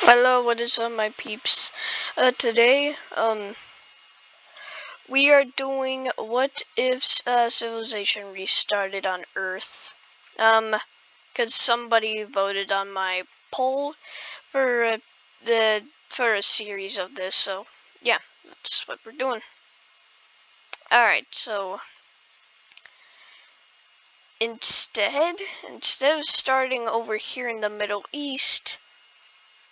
Hello, what is up, my peeps? Today, we are doing what if civilization restarted on Earth? Cause somebody voted on my poll for for a series of this, so yeah, that's what we're doing. All right, so instead of starting over here in the Middle East.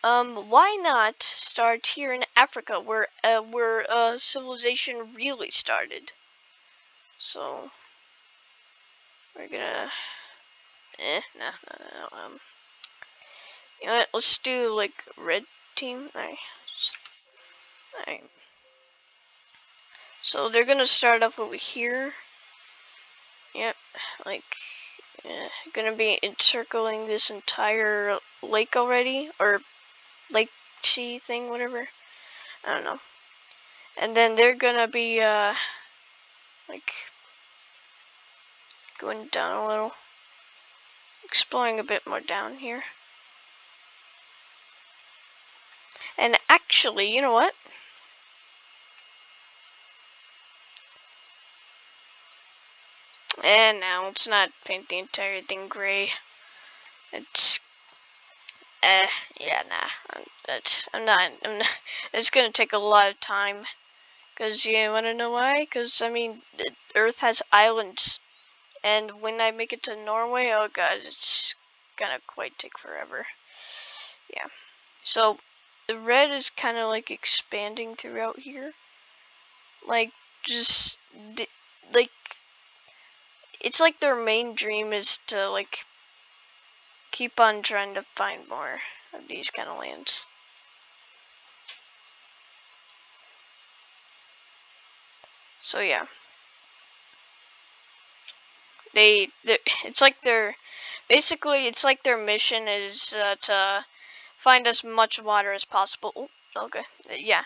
Why not start here in Africa, where civilization really started? So we're gonna, no. You know what? Let's do like red team. Alright. So they're gonna start off over here. Yep, like gonna be encircling this entire lake already, or lake sea thing, whatever. I don't know. And then they're gonna be like going down a little, exploring a bit more down here. And actually, you know what? And now let's not paint the entire thing gray. It's yeah, nah. I'm not. It's gonna take a lot of time. Cause you wanna know why? Cause I mean, Earth has islands, and when I make it to Norway, oh god, it's gonna quite take forever. Yeah. So the red is kind of like expanding throughout here, like just like it's like their main dream is to like keep on trying to find more of these kind of lands. So yeah, it's like basically it's like their mission is to find as much water as possible. Ooh, okay, yeah.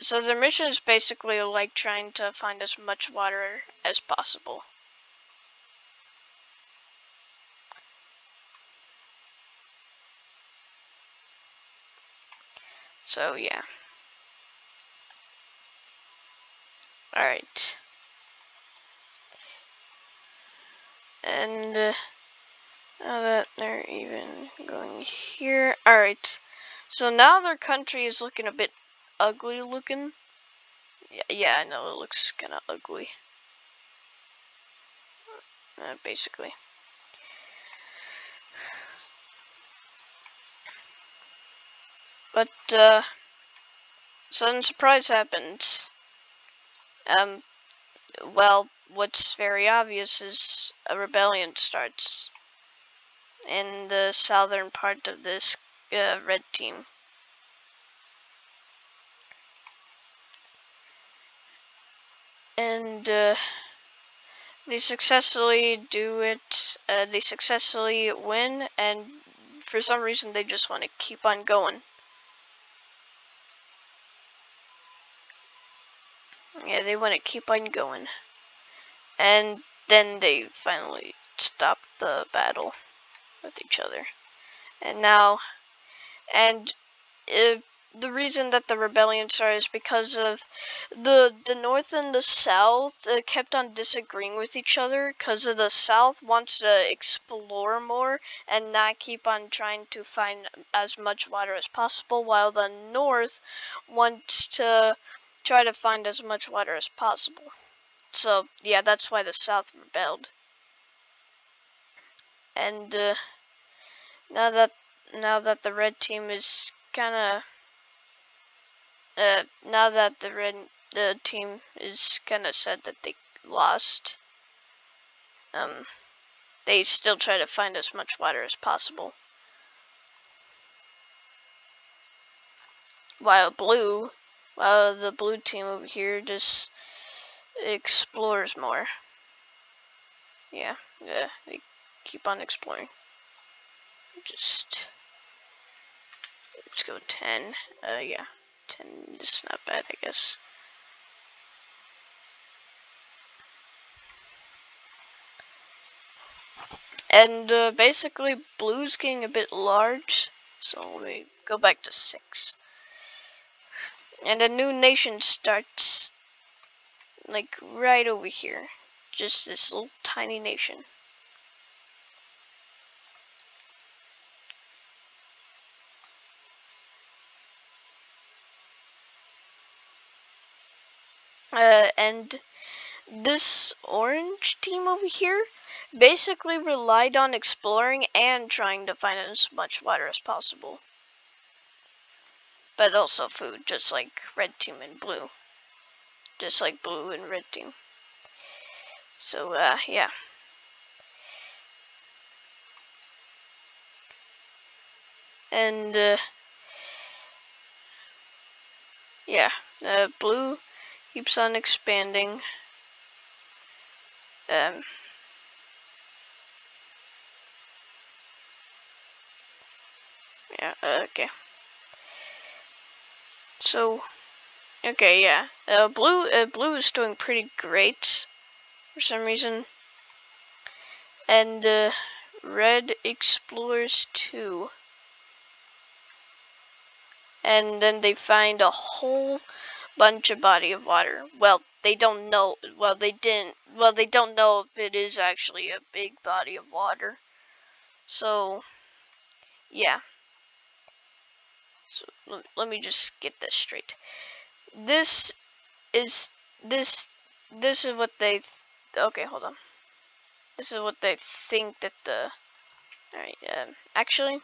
So their mission is basically like trying to find as much water as possible. So yeah. All right. And now that they're even going here, all right. So now their country is looking a bit ugly looking. Yeah, I know it looks kind of ugly. Basically. But sudden surprise happens. Well, what's very obvious is a rebellion starts in the southern part of this red team. And they successfully do it. They successfully win, and for some reason they just want to keep on going. Yeah, they want to keep on going. And then they finally stop the battle with each other. And now, and the reason that the rebellion started is because of the North and the South kept on disagreeing with each other, because the South wants to explore more and not keep on trying to find as much water as possible, while the North wants to try to find as much water as possible. So yeah, that's why the South rebelled. And now that the red team is kind of now that the red team is kind of sad that they lost, they still try to find as much water as possible. While the blue team over here just explores more. Yeah, they keep on exploring. Let's go 10. Yeah, 10 is not bad, I guess. And basically, blue's getting a bit large. So let me go back to 6. And a new nation starts like right over here. Just this little tiny nation. And this orange team over here basically relied on exploring and trying to find as much water as possible. But also food, just like red team and blue. Just like blue and red team. So, yeah. And, yeah. Blue keeps on expanding. Um, yeah, okay. So, okay, yeah. Blue is doing pretty great for some reason. And, red explores too. And then they find a whole bunch of body of water. Well, they don't know. Well, they didn't. Well, they don't know if it is actually a big body of water. So, yeah. So let me just get this straight. This is this this is what they. Okay, hold on. This is what they think that the. All right. Actually.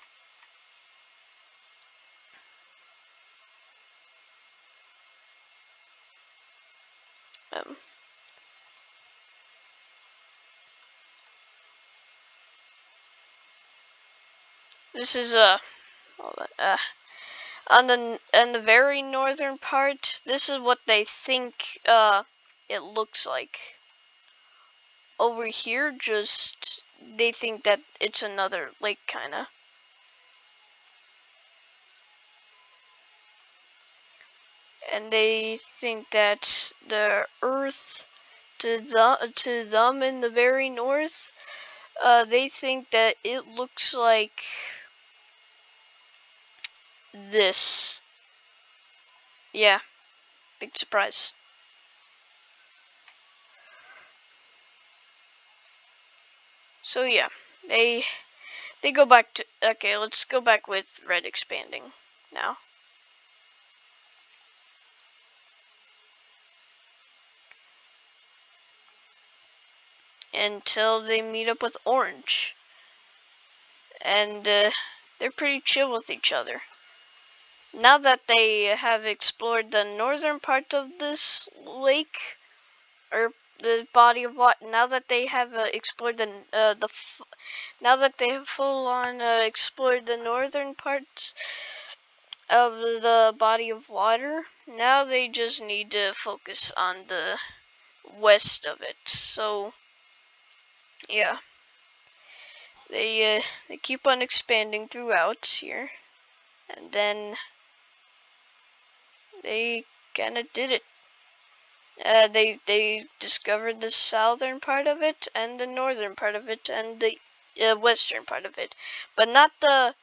Um. This is hold on the very northern part. This is what they think it looks like. Over here, just they think that it's another lake, kinda. And they think that the Earth to them in the very north, they think that it looks like this. Yeah, big surprise. So yeah, they go back to, okay, let's go back with red expanding now. Until they meet up with orange. And they're pretty chill with each other. Now that they have explored the northern part of this lake, or the body of water, now that they have explored now that they have full on explored the northern parts of the body of water, now they just need to focus on the west of it. So, yeah, they keep on expanding throughout here, and then they kind of did it. They discovered the southern part of it and the northern part of it and the western part of it, but not the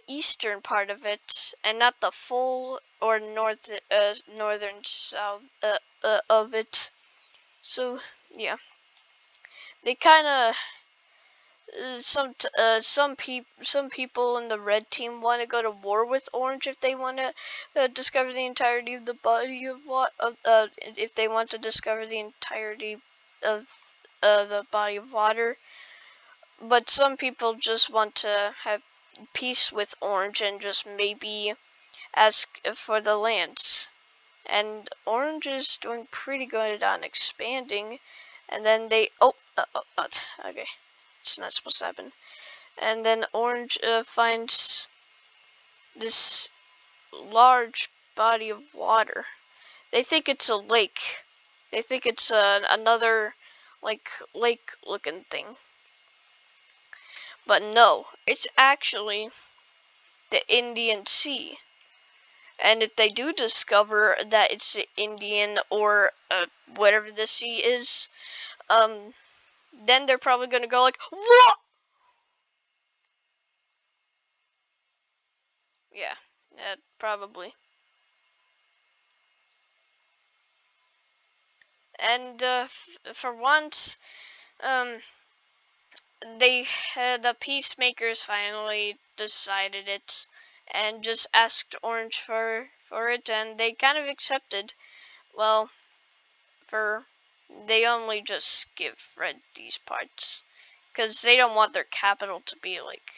eastern part of it, and not the full or northern south of it. So yeah, they kind of some people in the red team want to go to war with orange if they want to discover the entirety of the body of what if they want to discover the entirety of the body of water, but some people just want to have peace with orange and just maybe ask for the lands. And orange is doing pretty good on expanding, and then they okay, it's not supposed to happen. And then orange finds this large body of water. They think it's a lake. They think it's another like lake looking thing. But no, it's actually the Indian Sea. And if they do discover that it's the Indian or whatever the sea is, then they're probably gonna go like, what? Yeah, probably. And for once, um, the peacemakers finally decided it, and just asked Orange for it, and they kind of accepted. Well, for they only just give Red these parts, because they don't want their capital to be like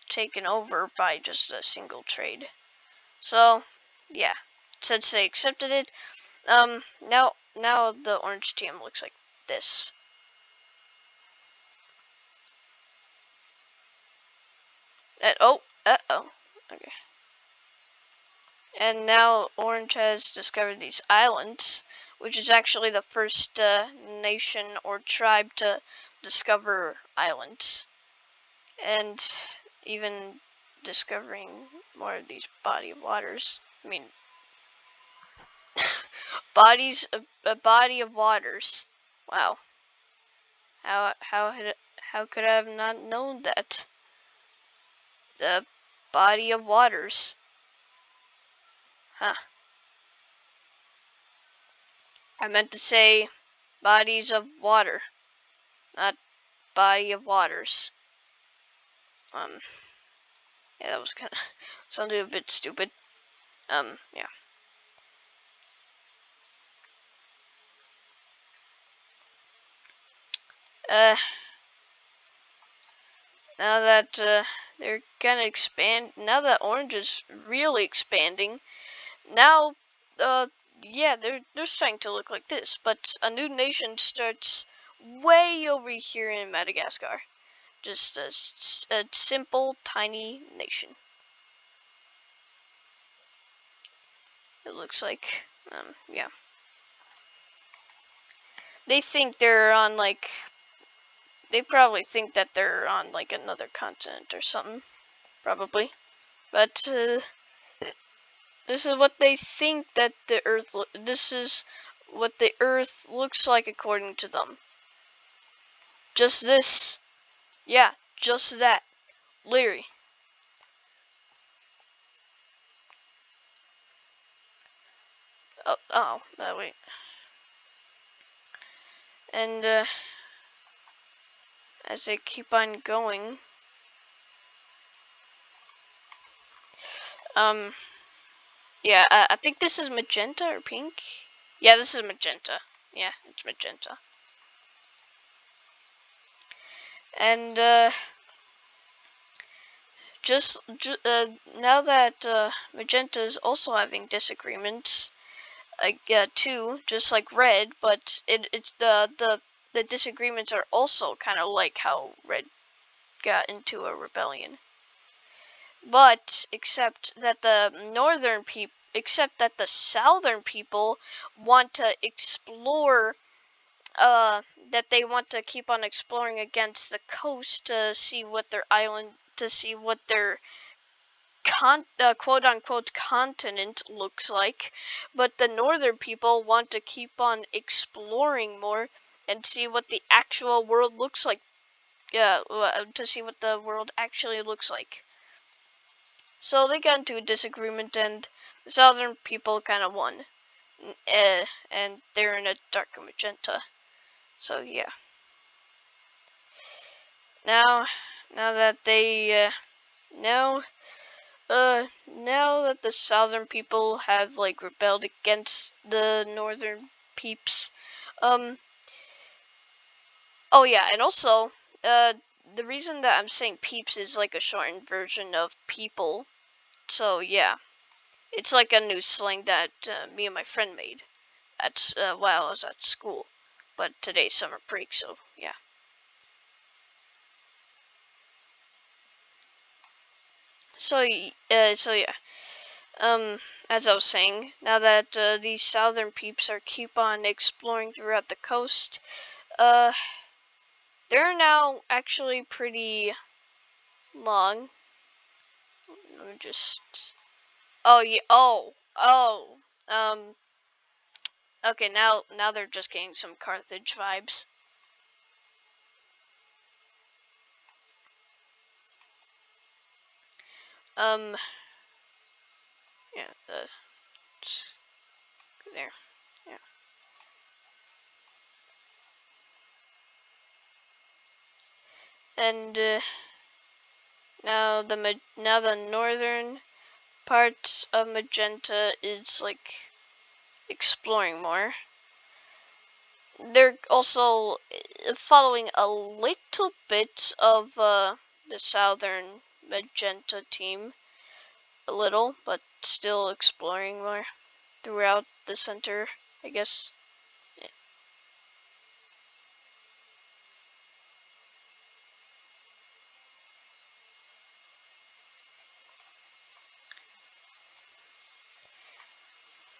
taken over by just a single trade. So yeah, since they accepted it, now the Orange team looks like this. Oh, okay. And now Orange has discovered these islands, which is actually the first nation or tribe to discover islands. And even discovering more of these body of waters. I mean, a body of waters. Wow. How could I have not known that? The body of waters. Huh. I meant to say bodies of water, not body of waters. Yeah, that was kind of sounded a bit stupid. Yeah. Uh, now that they're gonna expand, now that Orange is really expanding, now, yeah, they're starting to look like this. But a new nation starts way over here in Madagascar. Just a simple, tiny nation. It looks like, yeah. They think they're on like, they probably think that they're on like another continent or something, probably. But this is what they think that the Earth. This is what the Earth looks like according to them. Just this. Yeah, just that. Literally. Wait. And as they keep on going, um, yeah, I think this is magenta or pink. Yeah, this is magenta. Yeah, it's magenta. And now that magenta is also having disagreements, too, just like red, but it's the disagreements are also kind of like how red got into a rebellion. But except that the southern people want to explore, that they want to keep on exploring against the coast to see what their island, to see what their quote unquote continent looks like. But the northern people want to keep on exploring more and see what the actual world looks like. Yeah, to see what the world actually looks like. So they got into a disagreement, and the southern people kind of won. And they're in a darker magenta. So yeah. Now, now that they, now, now that the southern people have like rebelled against the northern peeps, um, oh yeah, and also, the reason that I'm saying peeps is like a shortened version of people. So yeah. It's like a new slang that me and my friend made while I was at school. But today's summer break, so yeah. So yeah. As I was saying, now that these southern peeps are keep on exploring throughout the coast, uh, they're now actually pretty long. Let me just. Oh yeah. Oh. Um. Okay. Now they're just getting some Carthage vibes. Yeah, just go there. Yeah. And now the northern part of Magenta is like exploring more. They're also following a little bit of the southern Magenta team, a little, but still exploring more throughout the center, I guess. Yeah.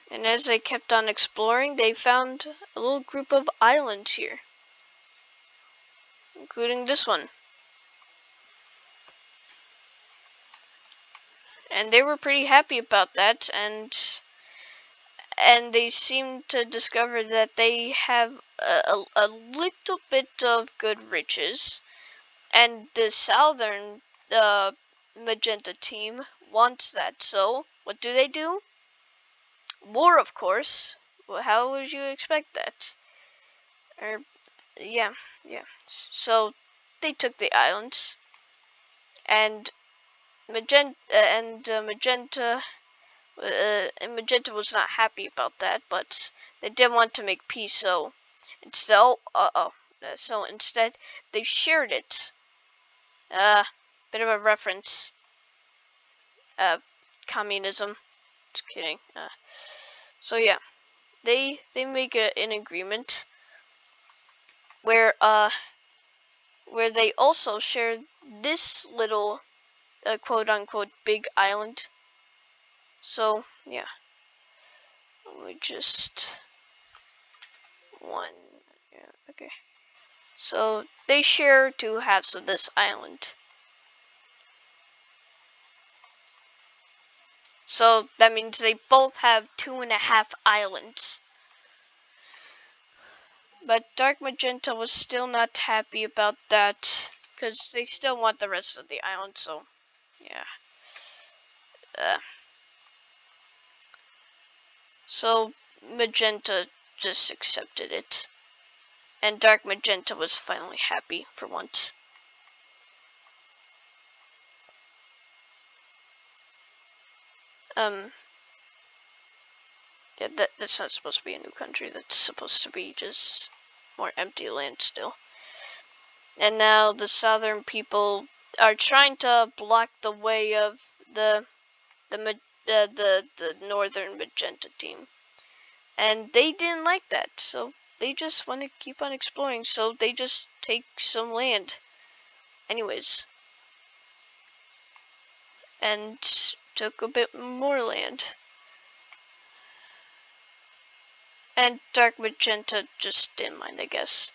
And as they kept on exploring, they found a little group of islands here, including this one. And they were pretty happy about that, and they seem to discover that they have a little bit of good riches, and the southern Magenta team wants that. So what do? War, of course. Well, how would you expect that? Or yeah, yeah. So they took the islands, and Magenta was not happy about that, but they did want to make peace. So instead they shared it. Bit of a reference. Communism. Just kidding. So yeah, they make an agreement where they also share this little quote unquote big island. So yeah, we just one. Yeah, okay. So they share 2 halves of this island. So that means they both have 2.5 islands. But Dark Magenta was still not happy about that, because they still want the rest of the island. So yeah. So Magenta just accepted it, and Dark Magenta was finally happy for once. Yeah, that's not supposed to be a new country. That's supposed to be just more empty land still. And now the southern people are trying to block the way of the northern Magenta team, and they didn't like that. So they just want to keep on exploring. So they just take some land, anyways, and took a bit more land. And Dark Magenta just didn't mind, I guess.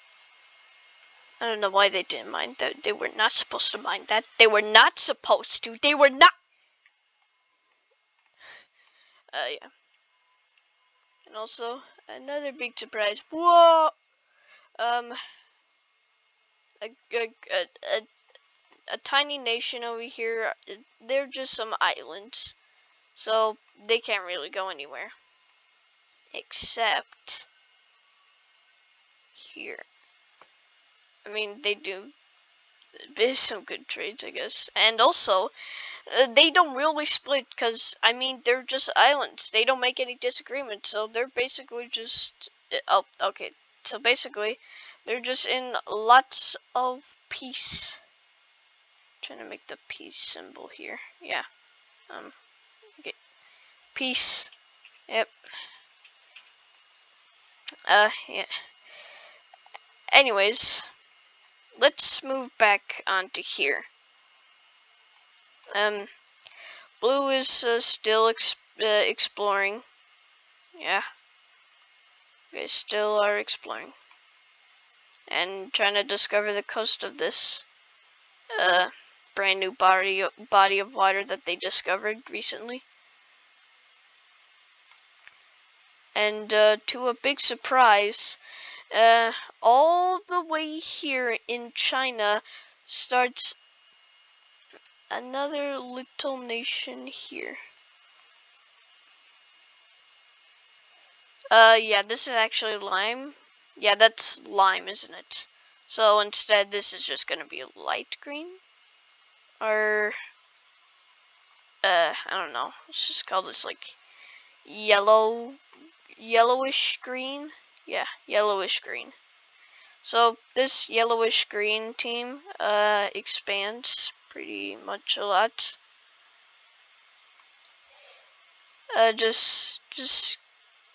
I don't know why they didn't mind. They were not supposed to mind that. They were not supposed to. They were not. Yeah. And also, another big surprise. Whoa! A, a, a, a, a tiny nation over here. They're just some islands. So, they can't really go anywhere. Except here. I mean, they do. There's some good trades, I guess. And also, they don't really split, because I mean they're just islands. They don't make any disagreements, so they're basically just oh, okay. So basically, they're just in lots of peace. Trying to make the peace symbol here. Yeah. Okay. Peace. Yep. Yeah. Anyways, let's move back onto here. Blue is still exploring. Yeah. They still are exploring and trying to discover the coast of this brand new body of water that they discovered recently. And to a big surprise, all the way here in China starts another little nation here. Yeah, this is actually lime. Yeah, that's lime, isn't it? So instead, this is just gonna be light green, or I don't know. Let's just call this like yellowish green. Yeah, yellowish green. So this yellowish green team expands pretty much a lot. Just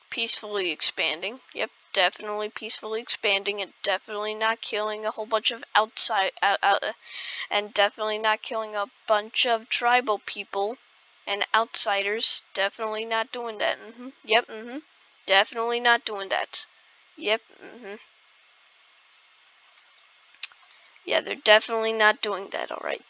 peacefully expanding. Yep, definitely peacefully expanding and definitely not killing a whole bunch of and definitely not killing a bunch of tribal people and outsiders. Definitely not doing that. Yep. Definitely not doing that. Yep. Yeah, they're definitely not doing that. All right.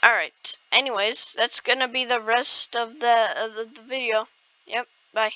Alright, anyways, that's gonna be the rest of the video. Yep, bye.